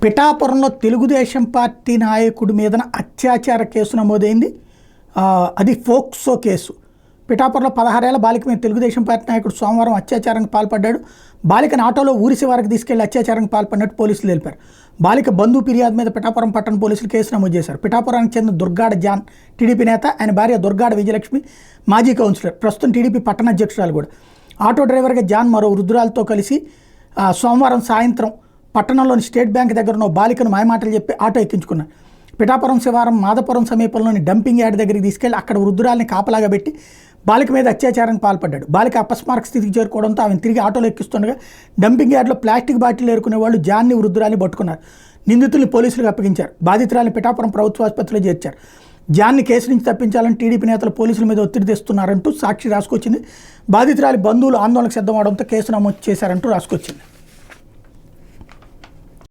పిఠాపురంలో తెలుగుదేశం పార్టీ నాయకుడి మీదన అత్యాచార కేసు నమోదైంది. అది ఫోక్సో కేసు. పిఠాపురంలో 16 ఏళ్ల బాలిక మీద తెలుగుదేశం పార్టీ నాయకుడు సోమవారం అత్యాచారానికి పాల్పడ్డాడు. బాలికను ఆటోలో ఊరిసి వారికి తీసుకెళ్లి అత్యాచారానికి పాల్పడినట్టు పోలీసులు తెలిపారు. బాలిక బంధువు ఫిర్యాదు మీద పిఠాపురం పట్టణ పోలీసులు కేసు నమోదు చేశారు. పిఠాపురానికి చెందిన దుర్గాడ జాన్ టీడీపీ నేత, ఆయన భార్య దుర్గాడ విజయలక్ష్మి మాజీ కౌన్సిలర్, ప్రస్తుతం టీడీపీ పట్టణ అధ్యక్షురాలు కూడా. ఆటో డ్రైవర్గా జాన్ మరో వృద్ధురాలతో కలిసి సోమవారం సాయంత్రం పట్టణంలోని స్టేట్ బ్యాంక్ దగ్గర ఉన్న బాలికను మాయమాటలు చెప్పి ఆటో ఎక్కించుకున్నారు. పిఠాపురం శివారం మాధపురం సమీపంలోని డంపింగ్ యార్డ్ దగ్గరికి తీసుకెళ్లి అక్కడ వృద్ధురాలిని కాపలాగా పెట్టి బాలిక మీద అత్యాచారానికి పాల్పడ్డాడు. బాలిక అపస్మారక స్థితికి చేరుకోవడంతో ఆమెను తిరిగి ఆటోలో ఎక్కిస్తుండగా డంపింగ్ యార్డ్లో ప్లాస్టిక్ బాటిల్ ఏరుకునే వాళ్ళు జాన్ని వృద్ధురాలిని పట్టుకున్నారు. నిందితుల్ని పోలీసులకు అప్పగించారు. బాధితురాలిని పిఠాపురం ప్రభుత్వ ఆసుపత్రిలో చేర్చారు. జాన్ని కేసు నుంచి తప్పించాలని టీడీపీ నేతలు పోలీసుల మీద ఒత్తిడి తెస్తున్నారంటూ సాక్షి రాసుకొచ్చింది. బాధితురాలి బంధువులు ఆందోళనకు సిద్ధమవడంతో కేసు నమోదు చేశారంటూ రాసుకొచ్చింది.